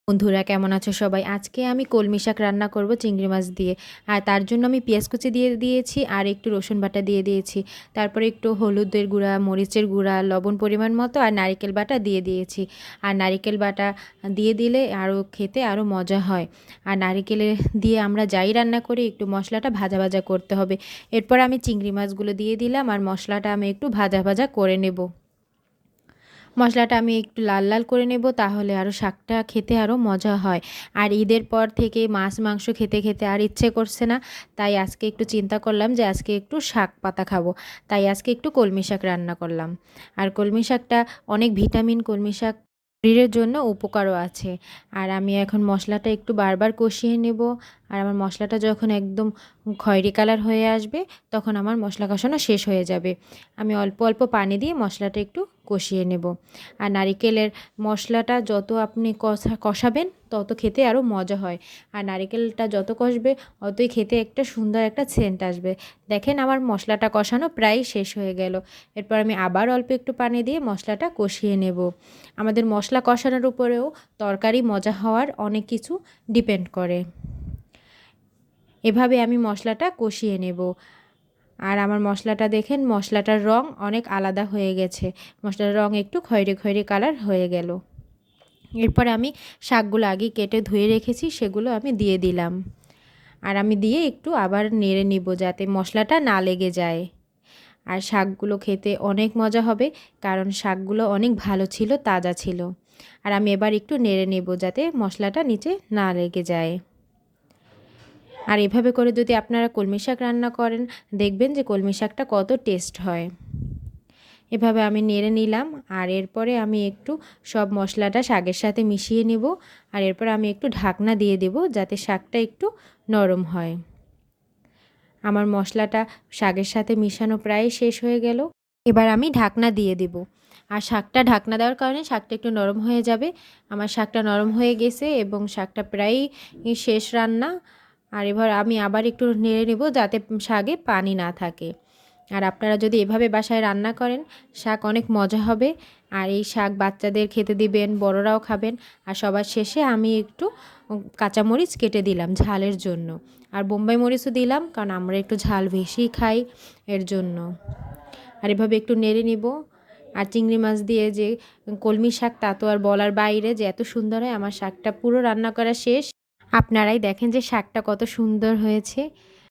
বন্ধুরা কেমন আছো সবাই? আজকে আমি কলমি শাক রান্না করব চিংড়ি মাছ দিয়ে। আর তার জন্য আমি পেঁয়াজ কুচি দিয়ে দিয়েছি আর একটু রসুন বাটা দিয়ে দিয়েছি। তারপরে একটু হলুদের গুঁড়া, মরিচের গুঁড়া, লবণ পরিমাণ মতো আর নারিকেল বাটা দিয়ে দিয়েছি। আর নারিকেল বাটা দিয়ে দিলে আরও খেতে আরও মজা হয়। আর নারিকেলের দিয়ে আমরা যাই রান্না করি একটু মশলাটা ভাজা ভাজা করতে হবে। এরপর আমি চিংড়ি মাছগুলো দিয়ে দিলাম আর মশলাটা আমি একটু ভাজা ভাজা করে নেব। মশলাটা আমি একটু লাল লাল করে নেব, তাহলে আরও শাকটা খেতে আরও মজা হয়। আর ঈদের পর থেকে মাছ মাংস খেতে খেতে আর ইচ্ছে করছে না, তাই আজকে একটু চিন্তা করলাম যে আজকে একটু শাক পাতা খাবো। তাই আজকে একটু কলমি শাক রান্না করলাম। আর কলমি শাকটা অনেক ভিটামিন, কলমি শাক শরীরের জন্য উপকারও আছে। আর আমি এখন মশলাটা একটু বারবার কষিয়ে নেব। আর আমার মশলাটা যখন একদম খয়েরি কালার হয়ে আসবে তখন আমার মশলা কষানো শেষ হয়ে যাবে। আমি অল্প অল্প পানি দিয়ে মশলাটা একটু কষিয়ে নেব। আর নারিকেলের মশলাটা যত আপনি কষাবেন তত খেতে আরও মজা হয়। আর নারিকেলটা যত কষবে অতই খেতে একটা সুন্দর একটা সেন্ট আসবে। দেখেন আমার মশলাটা কষানো প্রায় শেষ হয়ে গেল। এরপর আমি আবার অল্প একটু পানি দিয়ে মশলাটা কষিয়ে নেব। আমাদের মশলা কষানোর উপরেও তরকারি মজা হওয়ার অনেক কিছু ডিপেন্ড করে। এভাবে আমি মশলাটা কষিয়ে নেব। আর আমার মশলাটা দেখেন, মশলাটার রং অনেক আলাদা হয়ে গেছে। মশলার রং একটু খয়েরি খয়েরি কালার হয়ে গেল। এরপর আমি শাকগুলো আগে কেটে ধুয়ে রেখেছি, সেগুলো আমি দিয়ে দিলাম। আর আমি দিয়ে একটু আবার নেড়ে নিব যাতে মশলাটা না লেগে যায়। আর শাকগুলো খেতে অনেক মজা হবে, কারণ শাকগুলো অনেক ভালো ছিল, তাজা ছিল। আর আমি এবার একটু নেড়ে নেব যাতে মশলাটা নিচে না লেগে যায়। আর এভাবে করে যদি আপনারা কলমি শাক রান্না করেন দেখবেন যে কলমি শাকটা কত টেস্ট হয়। এভাবে আমি নেড়ে নিলাম। আর এরপরে আমি একটু সব মশলাটা শাকের সাথে মিশিয়ে নেব। আর এরপর আমি একটু ঢাকনা দিয়ে দেব যাতে শাকটা একটু নরম হয়। আমার মশলাটা শাকের সাথে মিশানো প্রায় শেষ হয়ে গেল। এবার আমি ঢাকনা দিয়ে দেব। আর শাকটা ঢাকনা দেওয়ার কারণে শাকটা একটু নরম হয়ে যাবে। আমার শাকটা নরম হয়ে গেছে এবং শাকটা প্রায় শেষ রান্না। আর এবার আমি আবার একটু নেড়ে নেব যাতে শাকে পানি না থাকে। আর আপনারা যদি এভাবে বাসায় রান্না করেন শাক অনেক মজা হবে। আর এই শাক বাচ্চাদের খেতে দিবেন, বড়রাও খাবেন। আর সবার শেষে আমি একটু কাঁচামরিচ কেটে দিলাম ঝালের জন্য। আর বোম্বাই মরিচও দিলাম, কারণ আমরা একটু ঝাল বেশি খাই এর জন্য। আর এভাবে একটু নেড়ে নিব। আর চিংড়ি মাছ দিয়ে যে কলমি শাক তা তো আর বলার বাইরে যে এত সুন্দর হয়। আমার শাকটা পুরো রান্না করা শেষ। আপনারাই দেখেন যে শাকটা কত সুন্দর হয়েছে।